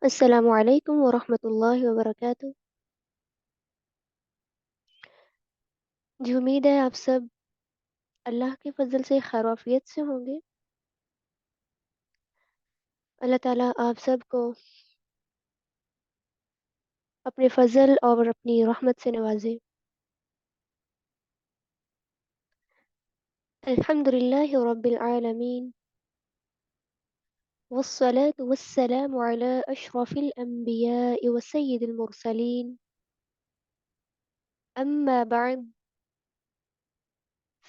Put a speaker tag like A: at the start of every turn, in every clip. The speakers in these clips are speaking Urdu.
A: السلام علیکم ورحمۃ اللہ وبرکاتہ۔ جی امید ہے آپ سب اللہ کے فضل سے خیر و عافیت سے ہوں گے۔ اللہ تعالیٰ آپ سب کو اپنے فضل اور اپنی رحمت سے نوازے۔ الحمد للہ رب العالمین، والصلاة والسلام على أشرف الأنبياء وسيد المرسلين، أما بعد،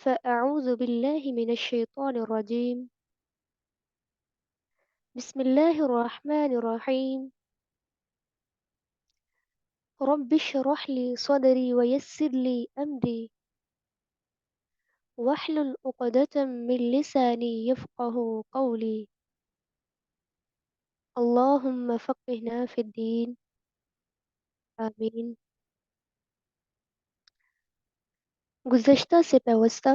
A: فأعوذ بالله من الشيطان الرجيم، بسم الله الرحمن الرحيم، رب اشرح لي صدري ويسر لي أمري واحلل عقدة من لساني يفقه قولي، اللهم فقهنا في الدين، آمین۔ گزشتہ سے پیوستہ،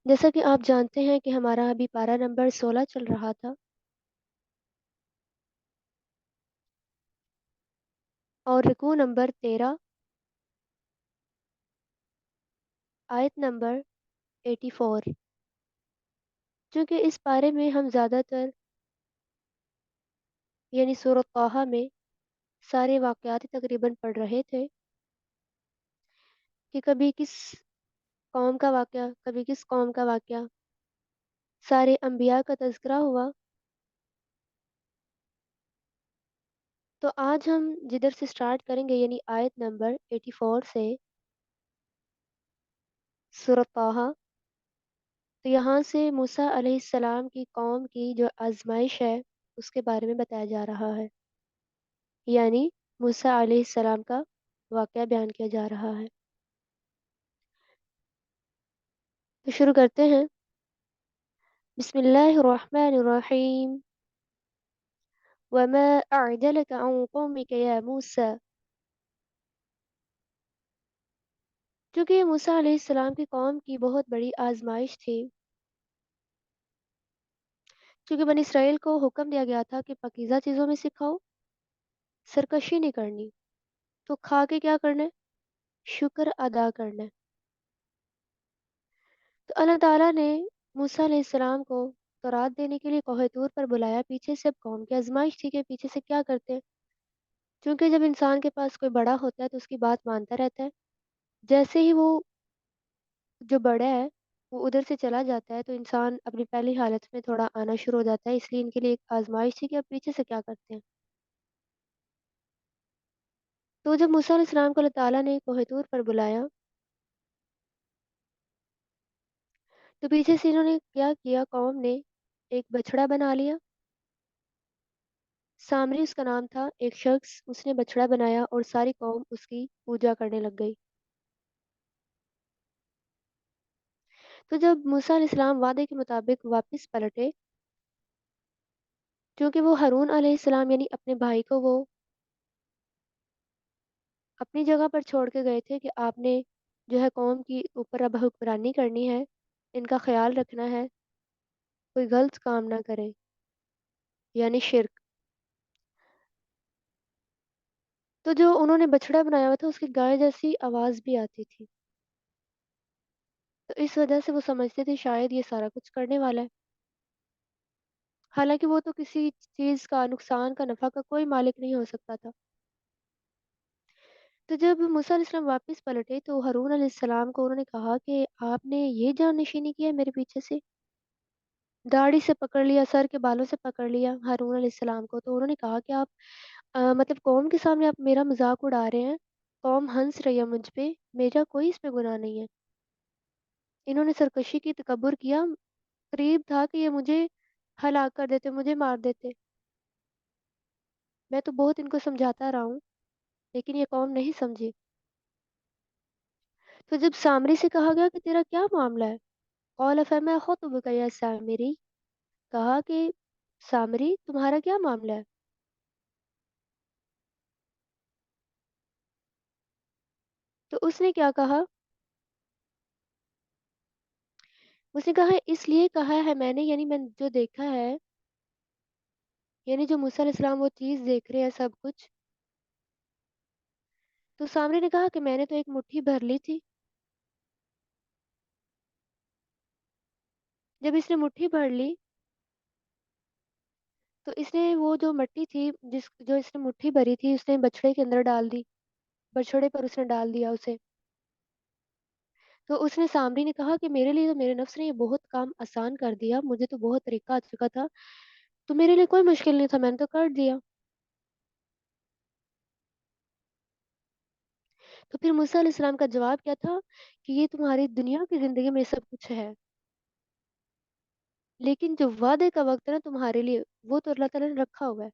A: جیسا کہ آپ جانتے ہیں کہ ہمارا ابھی پارہ نمبر 16 چل رہا تھا، اور رکوع نمبر 13، آیت نمبر 84۔ چونکہ اس پارے میں ہم زیادہ تر یعنی سورۃ طٰہٰ میں سارے واقعات تقریباً پڑھ رہے تھے کہ کبھی کس قوم کا واقعہ، کبھی کس قوم کا واقعہ، سارے انبیاء کا تذکرہ ہوا۔ تو آج ہم جدھر سے سٹارٹ کریں گے یعنی آیت نمبر 84 سے سورۃ طٰہٰ، تو یہاں سے موسیٰ علیہ السلام کی قوم کی جو آزمائش ہے اس کے بارے میں بتایا جا رہا ہے، یعنی موسیٰ علیہ السلام کا واقعہ بیان کیا جا رہا ہے۔ تو شروع کرتے ہیں۔ بسم اللہ الرحمن الرحیم، وما أعجلك عن قومك يا موسیٰ۔ چونکہ یہ موسیٰ علیہ السلام کی قوم کی بہت بڑی آزمائش تھی، چونکہ بنی اسرائیل کو حکم دیا گیا تھا کہ پاکیزہ چیزوں میں سے کھاؤ، سرکشی نہیں کرنی، تو کھا کے کیا کرنا ہے؟ شکر ادا کرنا ہے۔ تو اللہ تعالیٰ نے موسیٰ علیہ السلام کو تورات دینے کے لیے کوہ طور پر بلایا۔ پیچھے سے اب قوم کی آزمائش تھی کہ پیچھے سے کیا کرتے ہیں، چونکہ جب انسان کے پاس کوئی بڑا ہوتا ہے تو اس کی بات مانتا رہتا ہے، جیسے ہی وہ جو بڑا ہے وہ ادھر سے چلا جاتا ہے تو انسان اپنی پہلی حالت میں تھوڑا آنا شروع ہو جاتا ہے۔ اس لیے ان کے لیے ایک آزمائش تھی کہ اب پیچھے سے کیا کرتے ہیں۔ تو جب موسیٰ علیہ السلام کو اللہ تعالیٰ نے کوہ طور پر بلایا تو پیچھے سے انہوں نے کیا کیا، قوم نے ایک بچھڑا بنا لیا۔ سامری اس کا نام تھا، ایک شخص اس نے بچھڑا بنایا اور ساری قوم اس کی پوجا کرنے لگ گئی۔ تو جب موسیٰ علیہ السلام وعدے کے مطابق واپس پلٹے، کیونکہ وہ ہارون علیہ السلام یعنی اپنے بھائی کو وہ اپنی جگہ پر چھوڑ کے گئے تھے کہ آپ نے جو ہے قوم کی اوپر اب حکمرانی کرنی ہے، ان کا خیال رکھنا ہے، کوئی غلط کام نہ کرے، یعنی شرک۔ تو جو انہوں نے بچھڑا بنایا ہوا تھا اس کی گائے جیسی آواز بھی آتی تھی، تو اس وجہ سے وہ سمجھتے تھے شاید یہ سارا کچھ کرنے والا ہے، حالانکہ وہ تو کسی چیز کا نقصان کا نفع کا کوئی مالک نہیں ہو سکتا تھا۔ تو جب موسیٰ علیہ السلام واپس پلٹے تو ہارون علیہ السلام کو انہوں نے کہا کہ آپ نے یہ جان نشینی کی ہے میرے پیچھے سے، داڑھی سے پکڑ لیا، سر کے بالوں سے پکڑ لیا ہارون علیہ السلام کو۔ تو انہوں نے کہا کہ آپ مطلب قوم کے سامنے آپ میرا مذاق اڑا رہے ہیں، قوم ہنس رہی ہے مجھ پہ، میرا کوئی اس میں گناہ نہیں ہے۔ انہوں نے سرکشی کی، تکبر کیا، قریب تھا کہ یہ مجھے ہلاک کر دیتے، مجھے مار دیتے۔ میں تو بہت ان کو سمجھاتا رہا ہوں لیکن یہ قوم نہیں سمجھی۔ تو جب سامری سے کہا گیا کہ تیرا کیا معاملہ ہے، قال فما خطبک یا سامری، کہا کہ سامری تمہارا کیا معاملہ ہے؟ تو اس نے کیا کہا؟ اس نے کہا اس لیے کہا ہے میں نے، یعنی میں جو دیکھا ہے یعنی جو موسیٰ علیہ السلام وہ چیز دیکھ رہے ہیں سب کچھ، تو سامری نے کہا کہ میں نے تو ایک مٹھی بھر لی تھی۔ جب اس نے مٹھی بھر لی تو اس نے وہ جو مٹی تھی جو اس نے مٹھی بھری تھی اس نے بچھڑے کے اندر ڈال دی، بچھڑے پر اس نے ڈال دیا اسے۔ تو اس نے سامری نے کہا کہ میرے لیے تو میرے نفس نے یہ بہت کام آسان کر دیا، مجھے تو بہت طریقہ آ چکا تھا، تو میرے لیے کوئی مشکل نہیں تھا، میں نے تو کر دیا۔ تو پھر موسیٰ علیہ السلام کا جواب کیا تھا کہ یہ تمہاری دنیا کی زندگی میں سب کچھ ہے، لیکن جو وعدے کا وقت ہے نا تمہارے لیے، وہ تو اللہ تعالیٰ نے رکھا ہوا ہے۔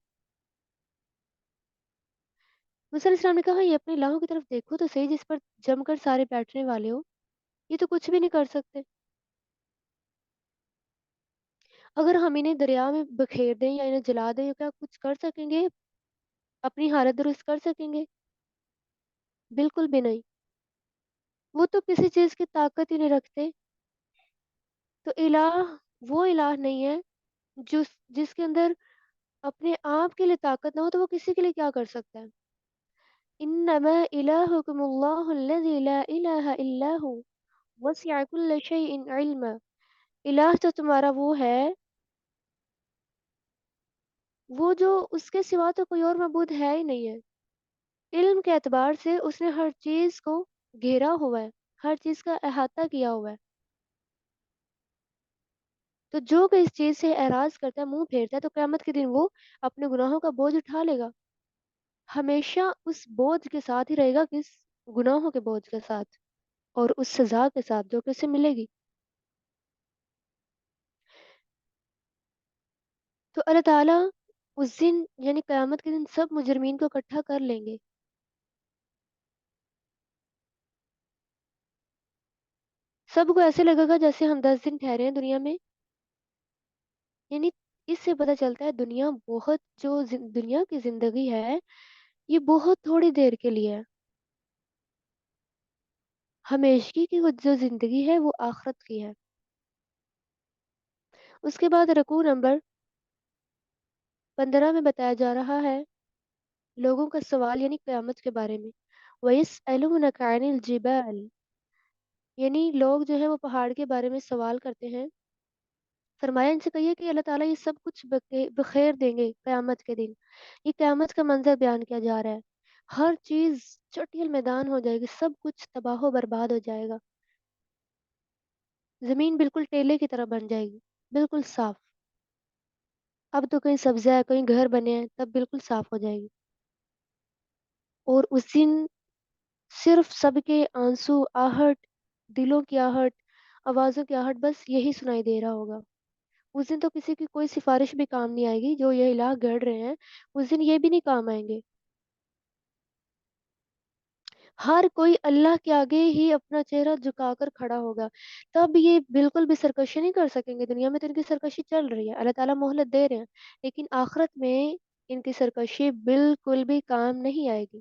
A: موسیٰ علیہ السلام نے کہا یہ اپنے الہوں کی طرف دیکھو تو صحیح، جس پر جم کر سارے بیٹھنے والے ہو، یہ تو کچھ بھی نہیں کر سکتے۔ اگر ہم انہیں دریا میں بکھیر دیں یا انہیں جلا دیں، کیا کچھ کر سکیں گے؟ اپنی حالت درست کر سکیں گے؟ بالکل بھی نہیں۔ وہ تو کسی چیز کی طاقت ہی نہیں رکھتے۔ تو الہ وہ الہ نہیں ہے جس کے اندر اپنے آپ کے لیے طاقت نہ ہو، تو وہ کسی کے لیے کیا کر سکتا ہے؟ انما الہکم اللہ الذی لا الہ الا ہو وسع کل شیء علما۔ الہ تو تمہارا وہ ہے، وہ جو اس کے سوا تو کوئی اور معبود ہے ہی نہیں ہے۔ علم کے اعتبار سے اس نے ہر چیز کو گھیرا ہوا ہے، ہر چیز کا احاطہ کیا ہوا ہے۔ تو جو کہ اس چیز سے اعراض کرتا ہے، منہ پھیرتا ہے، تو قیامت کے دن وہ اپنے گناہوں کا بوجھ اٹھا لے گا، ہمیشہ اس بوجھ کے ساتھ ہی رہے گا، کس گناہوں کے بوجھ کے ساتھ اور اس سزا کے ساتھ جو کہ اسے ملے گی۔ تو اللہ تعالیٰ اس دن یعنی قیامت کے دن سب مجرمین کو اکٹھا کر لیں گے۔ سب کو ایسے لگے گا جیسے ہم 10 دن ٹھہرے ہیں دنیا میں، یعنی اس سے پتہ چلتا ہے دنیا بہت جو دنیا کی زندگی ہے یہ بہت تھوڑی دیر کے لیے ہے، ہمیشگی کی وہ جو زندگی ہے وہ آخرت کی ہے۔ اس کے بعد رکوع نمبر 15 میں بتایا جا رہا ہے لوگوں کا سوال یعنی قیامت کے بارے میں۔ وَيَسْأَلُونَكَ عَنِ الْجِبَالِ، یعنی لوگ جو ہے وہ پہاڑ کے بارے میں سوال کرتے ہیں۔ فرمایا ان سے کہیے کہ اللہ تعالیٰ یہ سب کچھ بخیر دیں گے قیامت کے دن۔ یہ قیامت کا منظر بیان کیا جا رہا ہے، ہر چیز چٹیل میدان ہو جائے گی، سب کچھ تباہ و برباد ہو جائے گا، زمین بالکل ٹیلے کی طرح بن جائے گی، بالکل صاف۔ اب تو کہیں سبزہ ہے، کہیں گھر بنے ہیں، تب بالکل صاف ہو جائے گی۔ اور اس دن صرف سب کے آنسو، آہٹ، دلوں کی آہٹ، آوازوں کی آہٹ، بس یہی سنائی دے رہا ہوگا۔ اس دن تو کسی کی کوئی سفارش بھی کام نہیں آئے گی، جو یہ الہ گڑ رہے ہیں اس دن یہ بھی نہیں کام آئیں گے۔ ہر کوئی اللہ کے آگے ہی اپنا چہرہ جھکا کر کھڑا ہوگا، تب یہ بالکل بھی سرکشی نہیں کر سکیں گے۔ دنیا میں تو ان کی سرکشی چل رہی ہے، اللہ تعالیٰ مہلت دے رہے ہیں، لیکن آخرت میں ان کی سرکشی بالکل بھی کام نہیں آئے گی۔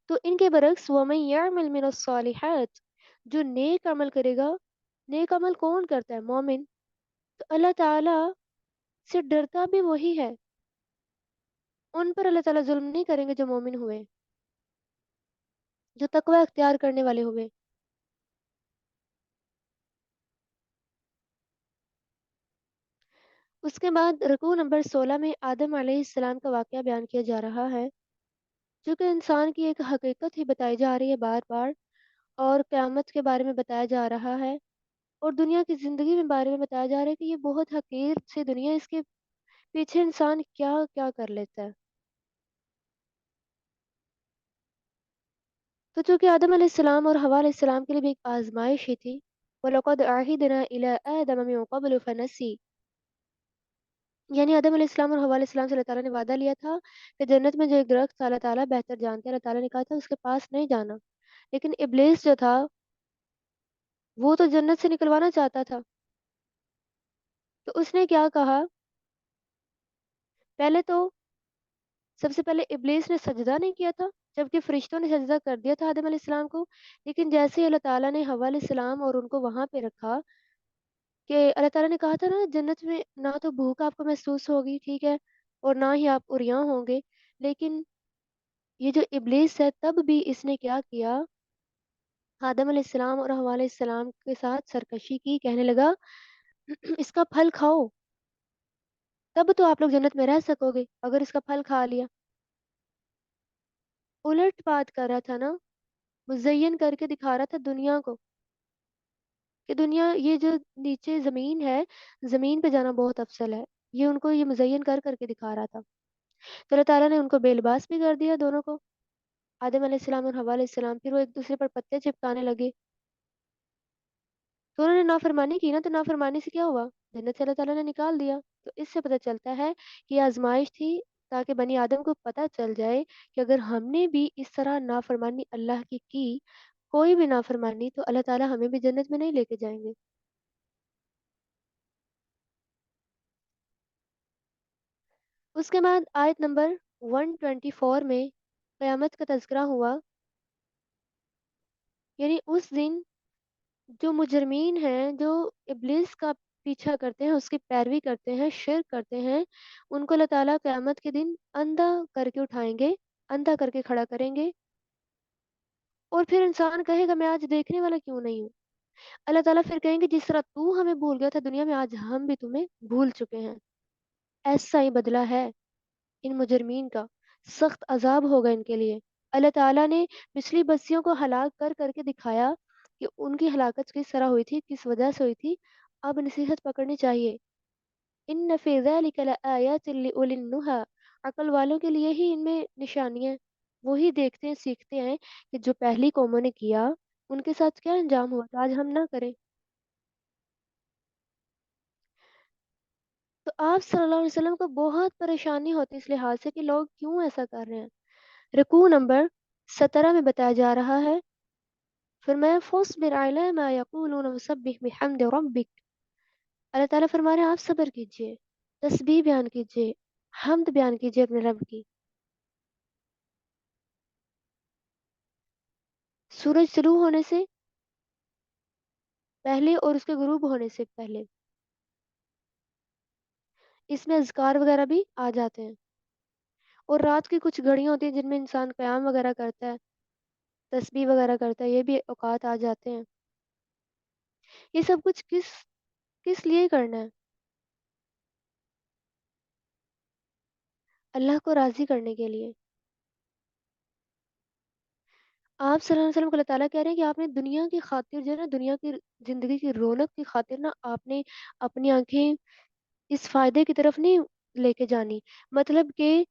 A: تو ان کے برعکس وَمَن يَعْمَلْ مِنَ الصَّالِحَاتِ، جو نیک عمل کرے گا، نیک عمل کون کرتا ہے؟ مومن۔ تو اللہ تعالیٰ سے ڈرتا بھی وہی ہے، ان پر اللہ تعالیٰ ظلم نہیں کریں گے جو مومن ہوئے، جو تقوی اختیار کرنے والے ہوئے۔ اس کے بعد رکوع نمبر 16 میں آدم علیہ السلام کا واقعہ بیان کیا جا رہا ہے، جو کہ انسان کی ایک حقیقت ہی بتائی جا رہی ہے بار بار، اور قیامت کے بارے میں بتایا جا رہا ہے، اور دنیا کی زندگی میں بارے میں بتایا جا رہا ہے کہ یہ بہت حقیر سی دنیا، اس کے پیچھے انسان کیا کیا کر لیتا ہے۔ تو چونکہ آدم علیہ السلام اور حوا علیہ السلام کے لیے بھی ایک آزمائش ہی تھی، وَلَقَدْ عَهِدْنَا إِلَىٰ آدَمَ مِن قَبْلُ فَنَسِي، یعنی آدم علیہ السلام اور حوا علیہ السلام سے اللہ تعالیٰ نے وعدہ لیا تھا کہ جنت میں جو ایک درخت تھا اللہ تعالیٰ بہتر جانتے ہیں، اللہ تعالیٰ نے کہا تھا اس کے پاس نہیں جانا، لیکن ابلیس جو تھا وہ تو جنت سے نکلوانا چاہتا تھا۔ تو اس نے کیا کہا؟ پہلے تو سب سے پہلے ابلیس نے سجدہ نہیں کیا تھا، جبکہ فرشتوں نے سجدہ کر دیا تھا آدم علیہ السلام کو، لیکن جیسے ہی اللہ تعالیٰ نے حوا علیہ السلام اور ان کو وہاں پہ رکھا، کہ اللہ تعالیٰ نے کہا تھا نا جنت میں نہ تو بھوک آپ کو محسوس ہوگی، ٹھیک ہے، اور نہ ہی آپ عریاں ہوں گے، لیکن یہ جو ابلیس ہے تب بھی اس نے کیا کیا، آدم علیہ السلام اور حوا علیہ السلام کے ساتھ سرکشی کی، کہنے لگا اس کا پھل کھاؤ، تب تو آپ لوگ جنت میں رہ سکو گے اگر اس کا پھل کھا لیا۔ الٹ بات کر رہا تھا نا، مزین کر کے دکھا رہا تھا دنیا کو کہ دنیا یہ جو نیچے زمین ہے، زمین پہ جانا بہت افضل ہے، یہ ان کو یہ مزین کر کر کے دکھا رہا تھا۔ تو اللہ تعالیٰ نے ان کو بے لباس بھی کر دیا دونوں کو، آدم علیہ السلام اور حوا علیہ السلام، پھر وہ ایک دوسرے پر پتے چپکانے لگے، تو انہوں نے نافرمانی کی نا، تو نافرمانی سے کیا ہوا، جنت سے اللہ تعالیٰ نے نکال دیا۔ تو اس سے پتہ چلتا ہے کہ یہ آزمائش تھی تاکہ بنی آدم کو پتہ چل جائے کہ اگر ہم نے بھی اس طرح نافرمانی اللہ کی کوئی بھی نافرمانی، تو اللہ تعالیٰ ہمیں بھی جنت میں نہیں لے کے جائیں گے۔ اس کے بعد آیت نمبر 124 میں قیامت کا تذکرہ ہوا، یعنی اس دن جو مجرمین ہیں، جو ابلیس کا پیچھا کرتے ہیں، اس کی پیروی کرتے ہیں، شرک کرتے ہیں، ان کو اللہ تعالیٰ قیامت کے دن اندھا کر کے اٹھائیں گے، اندھا کر کے کھڑا کریں گے، اور پھر انسان کہے گا میں آج دیکھنے والا کیوں نہیں ہوں۔ اللہ تعالیٰ پھر کہیں گے جس طرح تو ہمیں بھول گیا تھا دنیا میں، آج ہم بھی تمہیں بھول چکے ہیں۔ ایسا ہی بدلہ ہے ان مجرمین کا، سخت عذاب ہوگا ان کے لیے۔ اللہ تعالیٰ نے پچھلی بستیوں کو ہلاک کر کر کے دکھایا کہ ان کی ہلاکت کس طرح ہوئی تھی، کس وجہ سے ہوئی تھی، اب نصیحت پکڑنی چاہیے۔ ان فی ذلک لآیات لأولی النہی، عقل والوں کے لیے ہی ان میں نشانیاں ہیں، وہی دیکھتے ہیں سیکھتے ہیں کہ جو پہلی قوموں نے کیا ان کے ساتھ کیا انجام ہوا، تو آج ہم نہ کریں۔ تو آپ صلی اللہ علیہ وسلم کو بہت پریشانی ہوتی ہے اس لحاظ سے کہ لوگ کیوں ایسا کر رہے ہیں۔ رکوع نمبر 17 میں بتایا جا رہا ہے، فرمایا فاصبر علی ما یقولون وسبح بحمد ربک، اللہ تعالیٰ فرما رہے ہیں آپ صبر کیجئے، تسبیح بیان کیجئے، حمد بیان کیجئے اپنے رب کی۔ سورج طلوع ہونے سے پہلے اور اس کے غروب ہونے سے پہلے اس میں اذکار وغیرہ بھی آ جاتے ہیں، اور رات کی کچھ گھڑیاں ہوتی ہیں جن میں انسان قیام وغیرہ کرتا ہے، تسبیح وغیرہ کرتا ہے، یہ بھی اوقات آ جاتے ہیں۔ یہ سب کچھ کس کس لیے کرنا ہے؟ اللہ کو راضی کرنے کے لیے۔ آپ صلی اللہ علیہ وسلم کو اللہ تعالیٰ کہہ رہے ہیں کہ آپ نے دنیا کی خاطر جو ہے نا، دنیا کی زندگی کی رونق کی خاطر نا، آپ نے اپنی آنکھیں اس فائدے کی طرف نہیں لے کے جانی، مطلب کہ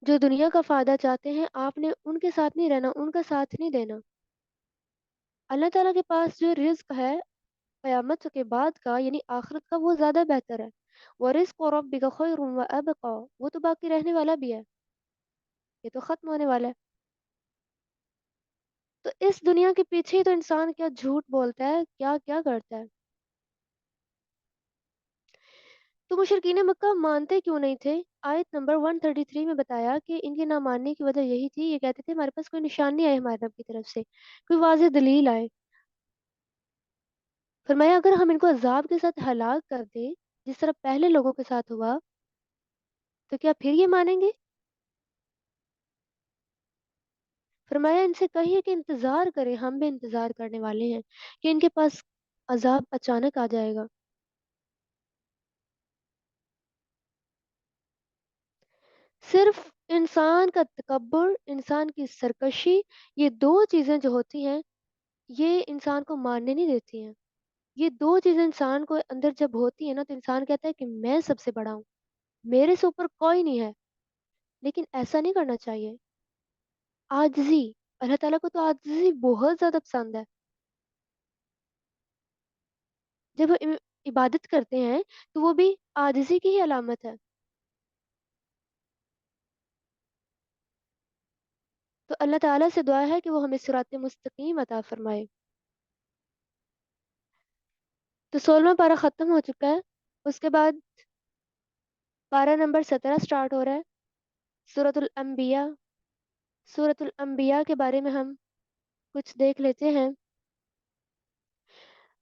A: جو دنیا کا فائدہ چاہتے ہیں آپ نے ان کے ساتھ نہیں رہنا، ان کا ساتھ نہیں دینا۔ اللہ تعالیٰ کے پاس جو رزق ہے قیامت کے بعد کا، یعنی آخرت کا، وہ زیادہ بہتر ہے۔ وَرِزْقُ رَبِّكَ خَيْرٌ وَأَبْقَىٰ، وہ تو باقی رہنے والا بھی ہے، یہ تو ختم ہونے والا ہے۔ تو اس دنیا کے پیچھے ہی تو انسان کیا جھوٹ بولتا ہے، کیا کیا کرتا ہے۔ تو مشرکین مکہ مانتے کیوں نہیں تھے؟ آیت نمبر 133 میں بتایا کہ ان کے نہ ماننے کی وجہ یہی تھی، یہ کہتے تھے ہمارے پاس کوئی نشانی آئے ہمارے رب کی طرف سے، کوئی واضح دلیل آئے۔ فرمایا اگر ہم ان کو عذاب کے ساتھ ہلاک کر دیں جس طرح پہلے لوگوں کے ساتھ ہوا، تو کیا پھر یہ مانیں گے؟ فرمایا ان سے کہیے کہ انتظار کریں، ہم بھی انتظار کرنے والے ہیں کہ ان کے پاس عذاب اچانک آ جائے گا۔ صرف انسان کا تکبر، انسان کی سرکشی، یہ دو چیزیں جو ہوتی ہیں یہ انسان کو ماننے نہیں دیتی ہیں۔ یہ دو چیزیں انسان کو اندر جب ہوتی ہیں نا، تو انسان کہتا ہے کہ میں سب سے بڑا ہوں، میرے سے اوپر کوئی نہیں ہے۔ لیکن ایسا نہیں کرنا چاہیے۔ عاجزی، اللہ تعالیٰ کو تو عاجزی بہت زیادہ پسند ہے۔ جب وہ عبادت کرتے ہیں تو وہ بھی عاجزی کی ہی علامت ہے۔ تو اللہ تعالیٰ سے دعا ہے کہ وہ ہمیں صراط مستقیم عطا فرمائے۔ تو 16واں پارہ ختم ہو چکا ہے، اس کے بعد پارہ نمبر 17 سٹارٹ ہو رہا ہے، سورۃ الانبیاء۔ سورۃ الانبیاء کے بارے میں ہم کچھ دیکھ لیتے ہیں۔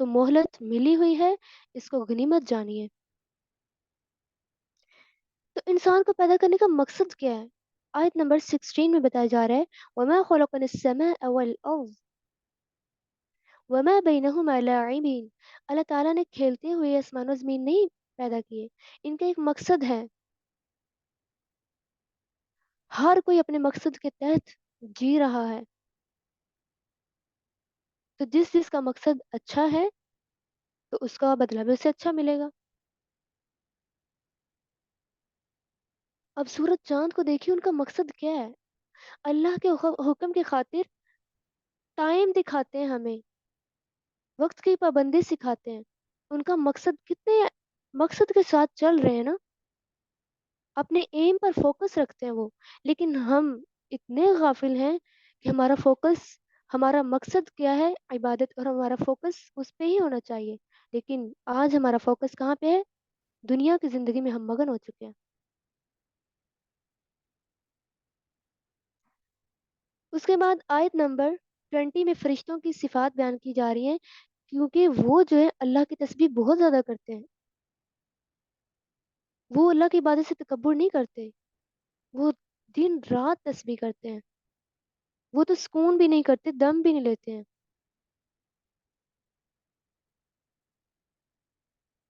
A: تو مہلت ملی ہوئی ہے، اس کو غنیمت جانیے۔ تو انسان کو پیدا کرنے کا مقصد کیا ہے؟ آیت نمبر 16 میں بتایا جا رہا ہے وَمَا خَلَقْنَا السَّمَاءَ وَالْأَرْضَ وَمَا بَيْنَهُمَا لَاعِبِينَ۔ اللہ تعالیٰ نے کھیلتے ہوئے آسمان و زمین نہیں پیدا کیے، ان کا ایک مقصد ہے۔ ہر کوئی اپنے مقصد کے تحت جی رہا ہے، تو جس جس کا مقصد اچھا ہے تو اس کا بدلہ بھی اسے اچھا ملے گا۔ اب سورج چاند کو دیکھیے، ان کا مقصد کیا ہے؟ اللہ کے حکم کی خاطر ٹائم دکھاتے ہیں ہمیں، وقت کی پابندی سکھاتے ہیں۔ ان کا مقصد کتنے مقصد کے ساتھ چل رہے ہیں نا، اپنے ایم پر فوکس رکھتے ہیں وہ۔ لیکن ہم اتنے غافل ہیں کہ ہمارا فوکس، ہمارا مقصد کیا ہے؟ عبادت، اور ہمارا فوکس اس پہ ہی ہونا چاہیے۔ لیکن آج ہمارا فوکس کہاں پہ ہے؟ دنیا کی زندگی میں ہم مگن ہو چکے ہیں۔ اس کے بعد آیت نمبر 20 میں فرشتوں کی صفات بیان کی جا رہی ہیں، کیونکہ وہ جو ہے اللہ کی تسبیح بہت زیادہ کرتے ہیں۔ وہ اللہ کی عبادت سے تکبر نہیں کرتے، وہ دن رات تسبیح کرتے ہیں، وہ تو سکون بھی نہیں کرتے، دم بھی نہیں لیتے ہیں۔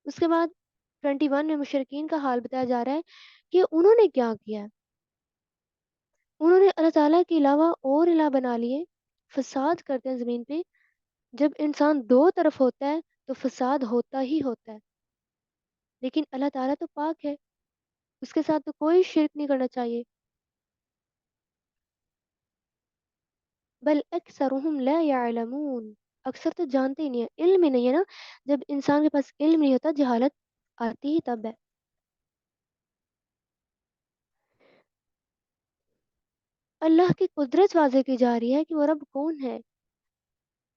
A: اس کے بعد 21 میں مشرکین کا حال بتایا جا رہا ہے کہ انہوں نے کیا کیا ہے۔ انہوں نے اللہ تعالیٰ کے علاوہ اور الہ بنا لیے، فساد کرتے ہیں زمین پہ۔ جب انسان دو طرف ہوتا ہے تو فساد ہوتا ہی ہوتا ہے، لیکن اللہ تعالیٰ تو پاک ہے، اس کے ساتھ تو کوئی شرک نہیں کرنا چاہیے۔ بل اکثرهم لا يعلمون، اکثر تو جانتے ہی نہیں ہے، علم ہی نہیں ہے نا۔ جب انسان کے پاس علم نہیں ہوتا، جہالت آتی ہی تب ہے۔ اللہ کی قدرت واضح کی جا رہی ہے کہ وہ رب کون ہے۔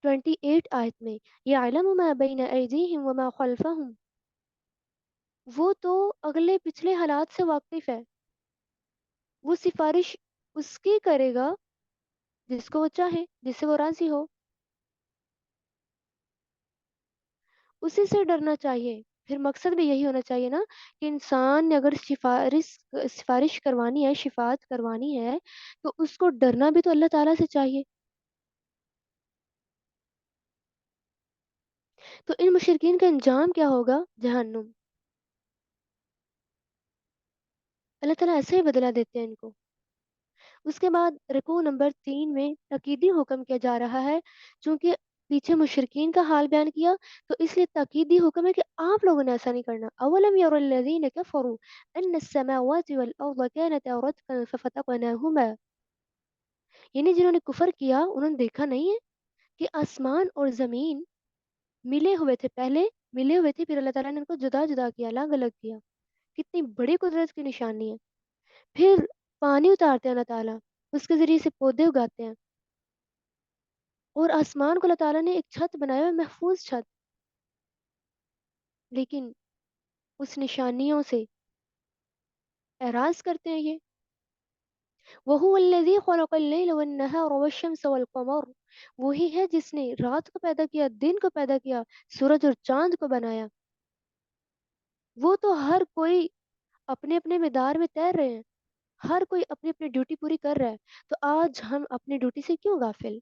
A: 28 آیت میں یعلم ما بین ایدیہم وما خلفہم، وہ تو اگلے پچھلے حالات سے واقف ہے، وہ سفارش اس کی کرے گا جس کو وہ چاہے، جس سے وہ راضی ہو، اسی سے ڈرنا چاہیے۔ پھر مقصد بھی یہی ہونا چاہیے نا کہ انسان نے اگر سفارش کروانی ہے، شفاعت کروانی ہے، تو اس کو ڈرنا بھی تو اللہ تعالیٰ سے چاہیے۔ تو ان مشرکین کا انجام کیا ہوگا؟ جہنم۔ اللہ تعالیٰ ایسے ہی بدلہ دیتے ہیں ان کو۔ اس کے بعد رکوع نمبر 3 میں تاکیدی حکم کیا جا رہا ہے، چونکہ پیچھے مشرکین کا حال بیان کیا، تو اس لیے تاکیدی حکم ہے کہ آپ لوگوں نے ایسا نہیں کرنا۔ اولم یر الذین کفروا ان السماوات والارض كانتا رتقا ففتقناهما، یعنی جنہوں نے کفر کیا انہوں نے دیکھا نہیں ہے کہ آسمان اور زمین ملے ہوئے تھے، پہلے ملے ہوئے تھے، پھر اللہ تعالیٰ نے ان کو جدا جدا کیا، الگ الگ کیا۔ کتنی بڑی قدرت کی نشانی ہے۔ پھر پانی اتارتے ہیں اللہ تعالیٰ، اس کے ذریعے سے پودے اگاتے ہیں، اور آسمان کو اللہ تعالیٰ نے ایک چھت بنایا ہوا ہے، محفوظ چھت، لیکن اس نشانیوں سے اعراض کرتے ہیں یہ۔ وَهُوَ الَّذِي خَلَقَ اللَّيْلَ وَالنَّهَارَ وَالشَّمْسَ وَالْقَمَرَ، وہی ہے جس نے رات کو پیدا کیا، دن کو پیدا کیا، سورج اور چاند کو بنایا۔ وہ تو ہر کوئی اپنے اپنے مدار میں تیر رہے ہیں، ہر کوئی اپنی اپنی ڈیوٹی پوری کر رہا ہے، تو آج ہم اپنی ڈیوٹی سے کیوں غافل؟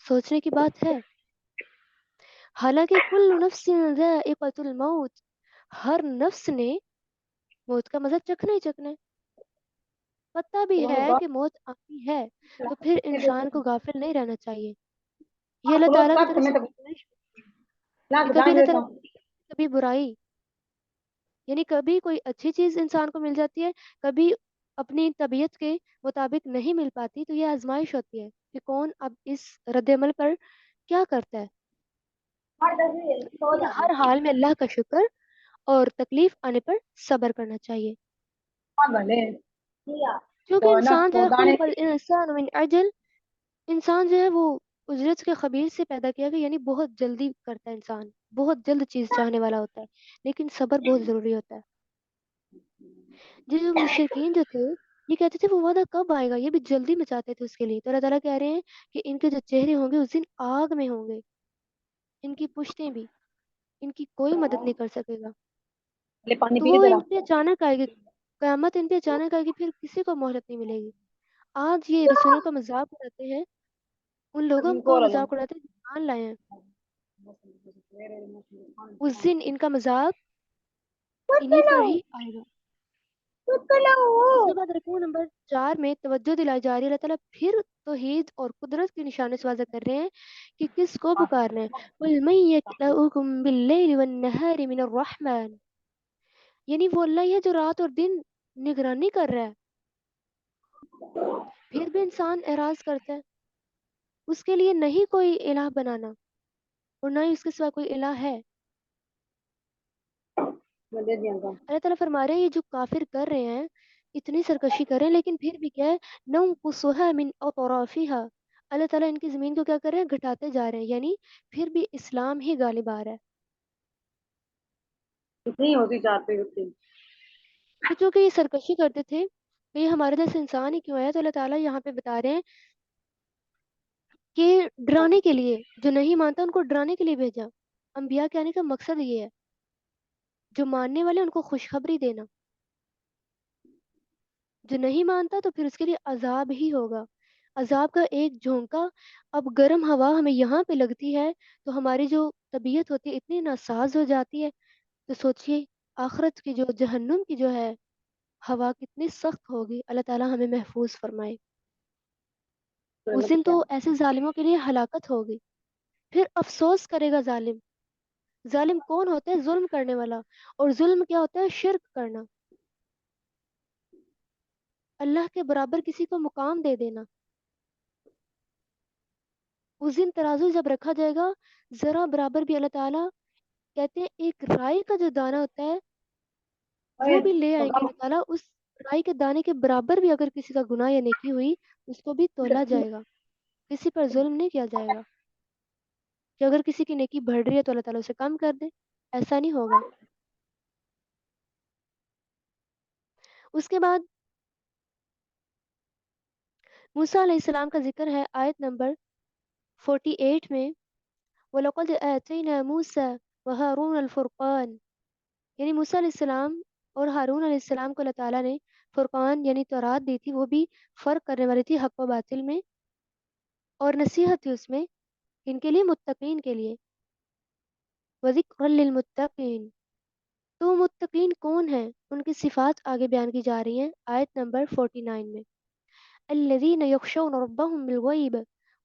A: سوچنے کی بات ہے۔ حالانکہ کل نفس ذائقۃ الموت، ہر نفس نے موت کا مزہ چکھنا ہی چکھنا ہے، پتہ بھی ہے کہ موت آنی ہے، تو پھر انسان کو غافل نہیں رہنا چاہیے۔ یہ اللہ تعالیٰ کی طرف سے آزمائش کہ کبھی اللہ تعالیٰ کبھی برائی، یعنی کبھی کوئی اچھی چیز انسان کو مل جاتی ہے، کبھی اپنی طبیعت کے مطابق نہیں مل پاتی، تو یہ آزمائش ہوتی ہے کہ کون اب اس رد عمل پر کیا کرتا ہے۔ لیکن ہر حال میں اللہ کا شکر اور تکلیف آنے پر صبر کرنا چاہیے، کیونکہ انسان جو ہے خلق الانسان من عجل، انسان جو ہے وہ اجرت کے خبیر سے پیدا کیا گیا، یعنی بہت جلدی کرتا ہے انسان، بہت جلد چیز چاہنے والا ہوتا ہے، لیکن صبر بہت ضروری ہوتا ہے۔ جو مشرکین جو تھے یہ کہتے تھے وہ وعدہ کب آئے گا، یہ بھی جلدی مچاتے تھے اس کے لیے، تو اللہ تعالیٰ کہہ رہے ہیں کہ ان کے جو چہرے ہوں گے اس دن آگ میں ہوں گے، ان کی پشتیں بھی، ان کی کوئی مدد نہیں کر سکے گا۔
B: لے پانی
A: تو
B: پی
A: وہ
B: کے
A: ان
B: ذرا.
A: پہ اچانک آئے گی، قیامت ان پہ اچانک آئے گی، پھر کسی کو مہلت نہیں ملے گی۔ آج یہ رسولوں کا مذاق اڑاتے ہیں، ان لوگوں
B: ان
A: کا
B: کو رلا.
A: مذاق اڑاتے ہیں جو ایمان لائے ہیں، اس دن ان کا مذاق انہی پر ہی آئے گا۔ اس کے بعد رکوع نمبر 4 میں توجہ دلائی جا رہی ہے، اللہ تعالیٰ پھر توحید اور قدرت کے نشانے سے واضح کر رہے ہیں کہ کس کو پکارنا ہے۔ قُلْ مَن يَكْلَؤُكُم بِاللَّيْلِ وَالنَّهَارِ مِنَ الرَّحْمَنِ، یعنی وہ اللہ ہی ہے جو رات اور دن نگرانی کر رہا ہے، پھر بھی انسان اعراض کرتا ہے۔ اس کے لیے نہیں کوئی الہ بنانا اور نہ ہی اس کے سوا کوئی الہ ہے۔
B: میں دے دیا تھا.
A: اللہ تعالیٰ فرما رہے ہیں یہ جو کافر کر رہے ہیں، اتنی سرکشی کر رہے ہیں، لیکن پھر بھی کیا ہے، نَنْقُصُهَا مِنْ أَطْرَافِهَا، اللہ تعالیٰ ان کی زمین کو کیا کر رہے ہیں، گھٹاتے جا رہے ہیں، یعنی پھر بھی اسلام ہی غالب آ رہا ہے۔
B: اتنی ہوتی چاہتے ہوتی.
A: تو چونکہ یہ سرکشی کرتے تھے، تو یہ ہمارے جیسے انسان ہی کیوں ہے، تو اللہ تعالیٰ یہاں پہ بتا رہے ہیں کہ ڈرانے کے لیے، جو نہیں مانتا ان کو ڈرانے کے لیے بھیجا۔ انبیاء کے آنے کا مقصد یہ ہے، جو ماننے والے ان کو خوشخبری دینا، جو نہیں مانتا تو پھر اس کے لیے عذاب ہی ہوگا۔ عذاب کا ایک جھونکا، اب گرم ہوا ہمیں یہاں پہ لگتی ہے تو ہماری جو طبیعت ہوتی ہے اتنی ناساز ہو جاتی ہے، تو سوچئے آخرت کی جو جہنم کی جو ہے ہوا کتنی سخت ہوگی۔ اللہ تعالیٰ ہمیں محفوظ فرمائے۔ اس دن تو ایسے ظالموں کے لیے ہلاکت ہوگی، پھر افسوس کرے گا ظالم۔ ظالم کون ہوتا ہے؟ ظلم کرنے والا، اور ظلم کیا ہوتا ہے؟ شرک کرنا، اللہ کے برابر کسی کو مقام دے دینا۔ اس دن ترازو جب رکھا جائے گا، ذرا برابر بھی، اللہ تعالیٰ کہتے ہیں ایک رائی کا جو دانہ ہوتا ہے وہ بھی لے آئیں گے اللہ تعالیٰ، اس رائی کے دانے کے برابر بھی اگر کسی کا گناہ یا نیکی ہوئی اس کو بھی تولا جائے گا، کسی پر ظلم نہیں کیا جائے گا کہ اگر کسی کی نیکی بڑھ رہی ہے تو اللہ تعالیٰ اسے کم کر دے، ایسا نہیں ہوگا۔ اس کے بعد موسیٰ علیہ السلام کا ذکر ہے آیت نمبر 48 میں، وَلَقَدْ آتَيْنَا مُوسَى وَهَارُونَ الْفُرْقَانَ، یعنی موسیٰ علیہ السلام اور ہارون علیہ السلام کو اللہ تعالیٰ نے فرقان یعنی تورات دی تھی، وہ بھی فرق کرنے والی تھی حق و باطل میں، اور نصیحت تھی اس میں ان کے لیے، متقین کے لیے، وَذِكْرًا لِّلْمُتَّقِينَ۔ تو متقین کون ہیں؟ ان کی صفات آگے بیان کی جا رہی ہیں آیت نمبر 49 میں، الذین یخشون ربهم بالغیب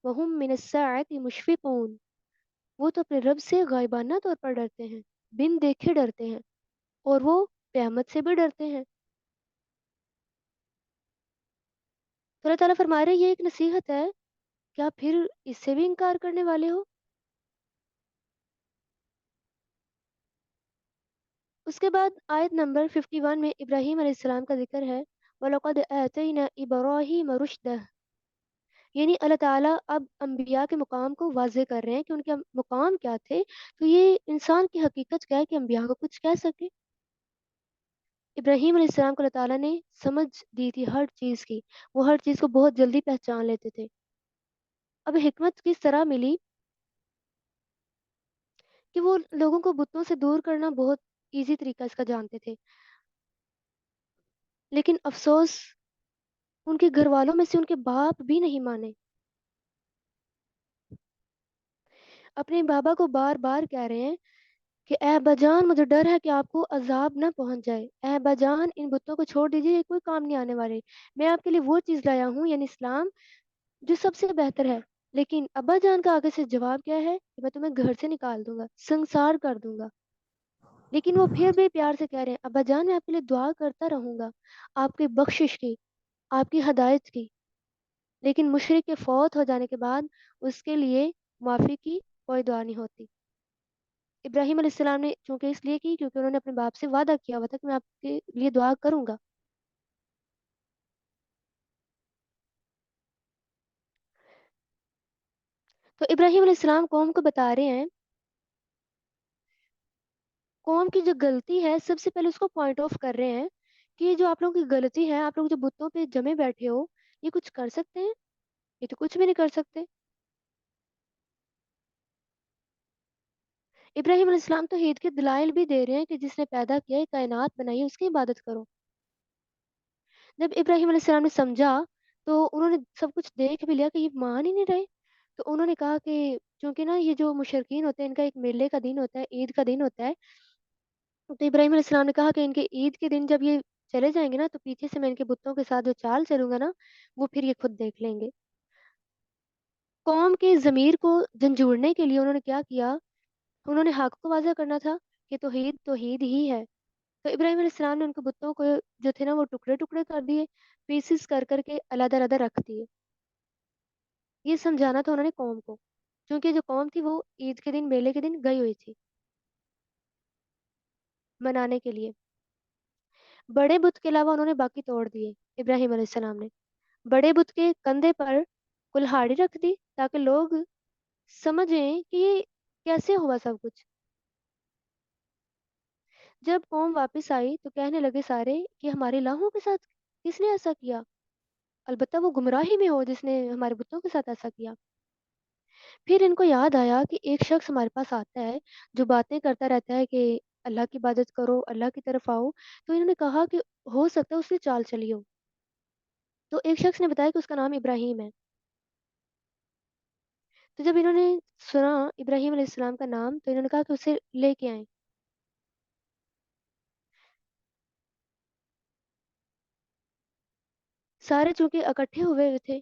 A: وهم من الساعة مشفقون، وہ تو اپنے رب سے غائبانہ طور پر ڈرتے ہیں، بن دیکھے ڈرتے ہیں، اور وہ قیامت سے بھی ڈرتے ہیں۔ تو اللہ تعالیٰ فرما رہے ہیں یہ ایک نصیحت ہے، کیا پھر اس سے بھی انکار کرنے والے ہو؟ اس کے بعد آیت نمبر 51 میں ابراہیم علیہ السلام کا ذکر ہے، وَلَقَدْ آتَيْنَا إِبْرَاهِيمَ رُشْدَهُ، یعنی اللہ تعالیٰ اب انبیاء کے مقام کو واضح کر رہے ہیں کہ ان کے مقام کیا تھے، تو یہ انسان کی حقیقت کیا ہے کہ انبیاء کو کچھ کہہ سکے۔ ابراہیم علیہ السلام کو اللہ تعالیٰ نے سمجھ دی تھی ہر چیز کی، وہ ہر چیز کو بہت جلدی پہچان لیتے تھے۔ اب حکمت کس طرح ملی کہ وہ لوگوں کو بتوں سے دور کرنا بہت ایزی طریقہ اس کا جانتے تھے، لیکن افسوس ان کے گھر والوں میں سے ان کے باپ بھی نہیں مانے، اپنے بابا کو بار بار کہہ رہے ہیں کہ اے ابا جان مجھے ڈر ہے کہ آپ کو عذاب نہ پہنچ جائے، اے ابا جان ان بتوں کو چھوڑ دیجیے، یہ کوئی کام نہیں آنے والے، میں آپ کے لیے وہ چیز لایا ہوں یعنی اسلام جو سب سے بہتر ہے۔ لیکن ابا جان کا آگے سے جواب کیا ہے کہ میں تمہیں گھر سے نکال دوں گا، سنسار کر دوں گا، لیکن وہ پھر بھی پیار سے کہہ رہے ہیں ابا جان میں آپ کے لیے دعا کرتا رہوں گا، آپ کی بخشش کی، آپ کی ہدایت کی، لیکن مشرک کے فوت ہو جانے کے بعد اس کے لیے معافی کی کوئی دعا نہیں ہوتی۔ ابراہیم علیہ السلام نے چونکہ اس لیے کی کیونکہ انہوں نے اپنے باپ سے وعدہ کیا ہوا تھا کہ میں آپ کے لیے دعا کروں گا۔ تو ابراہیم علیہ السلام قوم کو بتا رہے ہیں، قوم کی جو غلطی ہے سب سے پہلے اس کو پوائنٹ آف کر رہے ہیں کہ یہ جو آپ لوگوں کی غلطی ہے، آپ لوگ جو بتوں پہ جمے بیٹھے ہو، یہ کچھ کر سکتے ہیں؟ یہ تو کچھ بھی نہیں کر سکتے۔ ابراہیم علیہ السلام تو عید کے دلائل بھی دے رہے ہیں کہ جس نے پیدا کیا ہے، کائنات بنائی ہے، اس کی عبادت کرو۔ جب ابراہیم علیہ السلام نے سمجھا تو انہوں نے سب کچھ دیکھ بھی لیا کہ یہ مان ہی نہیں رہے، تو انہوں نے کہا کہ چونکہ نا یہ جو مشرکین ہوتے ہیں ان کا ایک میلے کا دن ہوتا ہے، عید کا دن ہوتا ہے، تو ابراہیم علیہ السلام نے کہا کہ ان کے عید کے دن جب یہ چلے جائیں گے نا تو پیچھے سے میں ان کے بتوں کے ساتھ جو چال چلوں گا نا وہ پھر یہ خود دیکھ لیں گے۔ قوم کے ضمیر کو جھنجھوڑنے کے لیے انہوں نے کیا کیا، انہوں نے حق کو واضح کرنا تھا کہ توحید توحید ہی ہے، تو ابراہیم علیہ السلام نے ان کے بتوں کو جو تھے نا وہ ٹکڑے ٹکڑے کر دیے، پیسز کر کر کے علیحدہ علیحدہ رکھ دیے۔ یہ سمجھانا تھا انہوں نے قوم کو، کیونکہ جو قوم تھی وہ عید کے دن میلے کے دن گئی ہوئی تھی منانے کے لیے۔ بڑے بت کے علاوہ انہوں نے باقی توڑ دیے ابراہیم علیہ السلام نے۔ بڑے بت کے کندھے پر کلہاڑی رکھ دی تاکہ لوگ سمجھیں کہ یہ کیسے ہوا سب کچھ۔ جب قوم واپس آئی تو کہنے لگے سارے کہ ہمارے الہوں کے ساتھ کس نے ایسا کیا، البتہ وہ گمراہی میں ہو جس نے ہمارے بتوں کے ساتھ ایسا کیا۔ پھر ان کو یاد آیا کہ ایک شخص ہمارے پاس آتا ہے جو باتیں کرتا رہتا ہے کہ اللہ کی عبادت کرو، اللہ کی طرف آؤ، تو انہوں نے کہا کہ ہو سکتا ہے اس سے چال چلی ہو، تو ایک شخص نے بتایا کہ اس کا نام ابراہیم ہے۔ تو جب انہوں نے سنا ابراہیم علیہ السلام کا نام تو انہوں نے کہا کہ اسے لے کے آئیں۔ سارے چونکہ اکٹھے ہوئے ہوئے تھے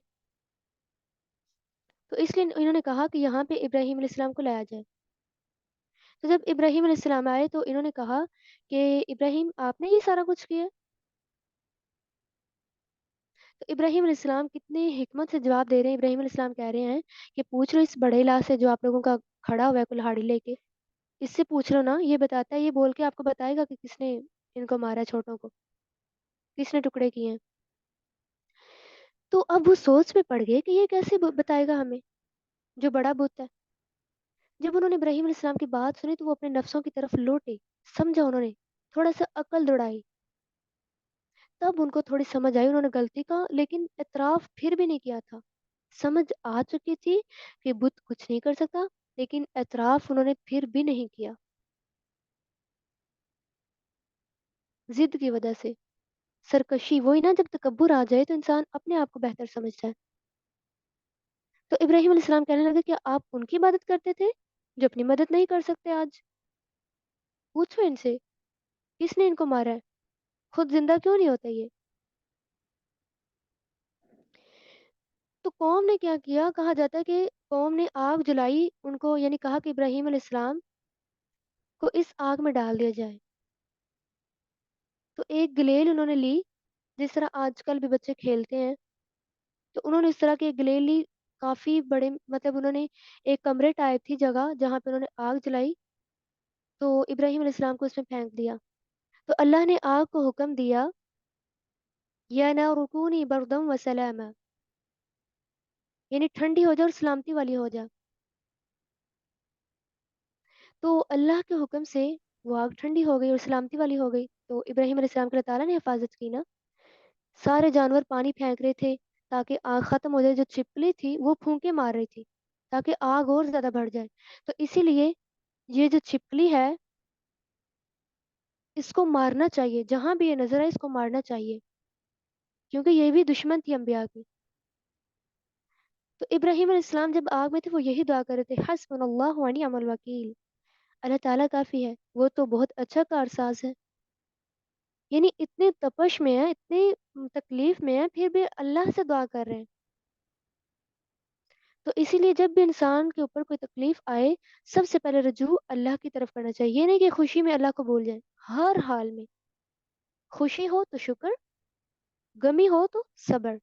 A: تو اس لیے انہوں نے کہا کہ یہاں پہ ابراہیم علیہ السلام کو لایا جائے۔ تو جب ابراہیم علیہ السلام آئے تو انہوں نے کہا کہ ابراہیم آپ نے یہ سارا کچھ کیا؟ تو ابراہیم علیہ السلام کتنے حکمت سے جواب دے رہے ہیں۔ ابراہیم علیہ السلام کہہ رہے ہیں کہ پوچھ لو اس بڑے لا سے جو آپ لوگوں کا کھڑا ہوا ہے کلہاڑی لے کے، اس سے پوچھ لو نا، یہ بتاتا ہے، یہ بول کے آپ کو بتائے گا کہ کس نے ان کو مارا ہے، چھوٹوں کو کس نے ٹکڑے کیے ہیں۔ تو اب وہ سوچ میں پڑ گئے کہ یہ کیسے بتائے گا ہمیں جو بڑا بت ہے۔ جب انہوں نے ابراہیم علیہ السلام کی بات سنی تو وہ اپنے نفسوں کی طرف لوٹے، سمجھا انہوں نے، تھوڑا سا عقل دوڑائی، تب ان کو تھوڑی سمجھ آئی انہوں نے غلطی کا لیکن اعتراف پھر بھی نہیں کیا تھا۔ سمجھ آ چکی تھی کہ بت کچھ نہیں کر سکتا، لیکن اعتراف انہوں نے پھر بھی نہیں کیا، ضد کی وجہ سے، سرکشی، وہی نا جب تکبر آ جائے تو انسان اپنے آپ کو بہتر سمجھتا ہے۔ تو ابراہیم علیہ السلام کہنے لگے کہ آپ ان کی عبادت کرتے تھے جو اپنی مدد نہیں کر سکتے آج، پوچھو ان سے کس نے ان کو مارا ہے، خود زندہ کیوں نہیں ہوتا یہ؟ تو قوم نے کیا کیا، کہا جاتا ہے کہ قوم نے آگ جلائی ان کو، یعنی کہا کہ ابراہیم علیہ السلام کو اس آگ میں ڈال دیا جائے۔ تو ایک گلیل انہوں نے لی، جس طرح آج کل بھی بچے کھیلتے ہیں، تو انہوں نے اس طرح کی ایک گلیل لی، کافی بڑے، مطلب انہوں نے ایک کمرے ٹائپ تھی جگہ جہاں پہ انہوں نے آگ جلائی، تو ابراہیم علیہ السلام کو اس میں پھینک دیا، تو اللہ نے آگ کو حکم دیا یا نار کونی بردم و سلاما، یعنی ٹھنڈی ہو جا اور سلامتی والی ہو جا۔ تو اللہ کے حکم سے وہ آگ ٹھنڈی ہو گئی اور سلامتی والی ہو گئی، تو ابراہیم علیہ السلام کے اللہ تعالیٰ نے حفاظت کی نا۔ سارے جانور پانی پھینک رہے تھے تاکہ آگ ختم ہو جائے، جو چھپکلی تھی وہ پھونکے مار رہی تھی تاکہ آگ اور زیادہ بڑھ جائے، تو اسی لیے یہ جو چھپکلی ہے اس کو مارنا چاہیے، جہاں بھی یہ نظر آئے اس کو مارنا چاہیے، کیونکہ یہ بھی دشمن تھی انبیاء کی۔ تو ابراہیم علیہ السلام جب آگ میں تھے وہ یہی دعا کر رہے تھے، حسبنا اللہ و نعم الوکیل، اللہ تعالیٰ کافی ہے، وہ تو بہت اچھا کارساز ہے۔ یعنی اتنے تپش میں ہے، اتنی تکلیف میں ہے، پھر بھی اللہ سے دعا کر رہے ہیں۔ تو اسی لیے جب بھی انسان کے اوپر کوئی تکلیف آئے سب سے پہلے رجوع اللہ کی طرف کرنا چاہیے، یہ نہیں کہ خوشی میں اللہ کو بھول جائیں، ہر حال میں، خوشی ہو تو شکر، غمی ہو تو صبر۔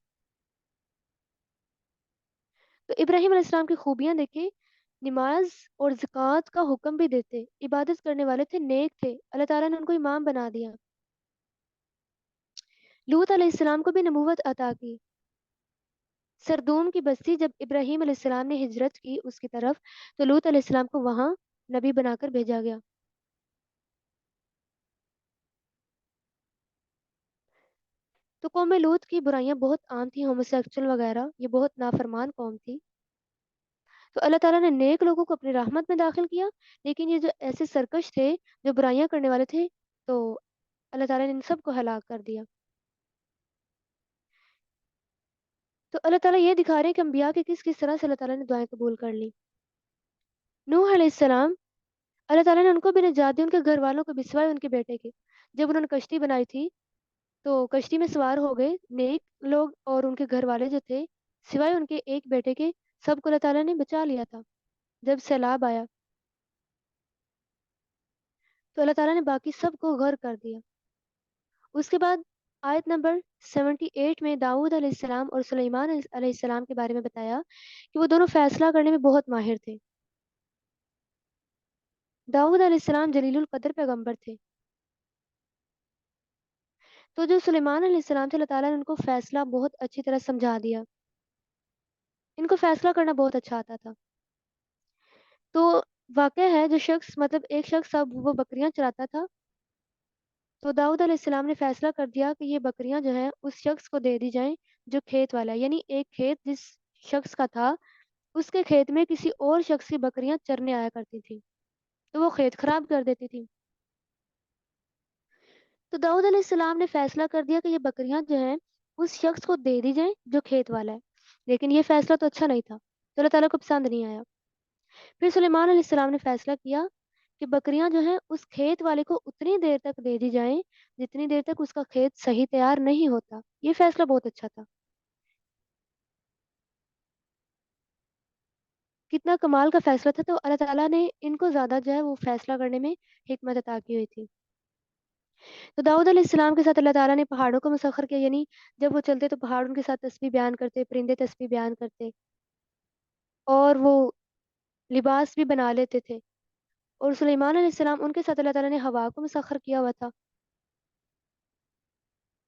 A: تو ابراہیم علیہ السلام کی خوبیاں دیکھیں، نماز اور زکوٰۃ کا حکم بھی دیتے، عبادت کرنے والے تھے، نیک تھے، اللہ تعالیٰ نے ان کو امام بنا دیا۔ لوط علیہ السلام کو بھی نبوت عطا کی۔ سردوم کی بستی جب ابراہیم علیہ السلام نے ہجرت کی اس کی طرف تو لوط علیہ السلام کو وہاں نبی بنا کر بھیجا گیا۔ تو قوم لوط کی برائیاں بہت عام تھیں، ہوموسیکچل وغیرہ، یہ بہت نافرمان قوم تھی۔ تو اللہ تعالیٰ نے نیک لوگوں کو اپنی رحمت میں داخل کیا، لیکن یہ جو ایسے سرکش تھے، جو برائیاں کرنے والے تھے، تو اللہ تعالیٰ نے ان سب کو ہلاک کر دیا۔ تو اللہ تعالیٰ یہ دکھا رہے ہیں کہ انبیاء کے کس کس طرح سے اللہ تعالیٰ نے دعائیں قبول کر لی۔ نوح علیہ السلام، اللہ تعالیٰ نے ان کو بھی نجات دی، ان کے گھر والوں کو بھی، سوائے ان کے بیٹے کے۔ جب انہوں نے کشتی بنائی تھی تو کشتی میں سوار ہو گئے نیک لوگ اور ان کے گھر والے جو تھے، سوائے ان کے ایک بیٹے کے، سب کو اللہ تعالیٰ نے بچا لیا تھا۔ جب سیلاب آیا تو اللہ تعالیٰ نے باقی سب کو غرق کر دیا۔ اس کے بعد آیت نمبر 78 میں داؤد علیہ السلام اور سلیمان علیہ السلام کے بارے میں بتایا کہ وہ دونوں فیصلہ کرنے میں بہت ماہر تھے۔ داؤد علیہ السلام جلیل القدر پیغمبر تھے، تو جو سلیمان علیہ السلام تھے، اللہ تعالیٰ نے ان کو فیصلہ بہت اچھی طرح سمجھا دیا، ان کو فیصلہ کرنا بہت اچھا آتا تھا۔ تو واقعہ ہے، جو شخص مطلب ایک شخص اب وہ بکریاں چراتا تھا، تو داؤد علیہ السلام نے فیصلہ کر دیا کہ یہ بکریاں جو ہیں اس شخص کو دے دی جائیں جو کھیت والا ہے، یعنی ایک کھیت جس شخص کا تھا، اس کے کھیت میں کسی اور شخص کی بکریاں چرنے آیا کرتی تھی، تو وہ کھیت خراب کر دیتی تھی۔ تو داؤد علیہ السلام نے فیصلہ کر دیا کہ یہ بکریاں جو ہیں اس شخص کو دے دی جائیں جو کھیت والا ہے، لیکن یہ فیصلہ تو اچھا نہیں تھا، تو اللہ تعالیٰ کو پسند نہیں آیا۔ پھر سلیمان علیہ السلام نے فیصلہ کیا کہ بکریاں جو ہیں اس کھیت والے کو اتنی دیر تک دے دی جائیں جتنی دیر تک اس کا کھیت صحیح تیار نہیں ہوتا۔ یہ فیصلہ بہت اچھا تھا، کتنا کمال کا فیصلہ تھا۔ تو اللہ تعالیٰ نے ان کو زیادہ جو ہے وہ فیصلہ کرنے میں حکمت عطا کی ہوئی تھی۔ تو داؤد علیہ السلام کے ساتھ اللہ تعالیٰ نے پہاڑوں کو مسخر کیا، یعنی جب وہ چلتے تو پہاڑ ان کے ساتھ تسبیح بیان کرتے، پرندے تسبیح بیان کرتے، اور وہ لباس بھی بنا لیتے تھے۔ اور سلیمان علیہ السلام، ان کے ساتھ اللہ تعالیٰ نے ہوا کو مسخر کیا ہوا تھا،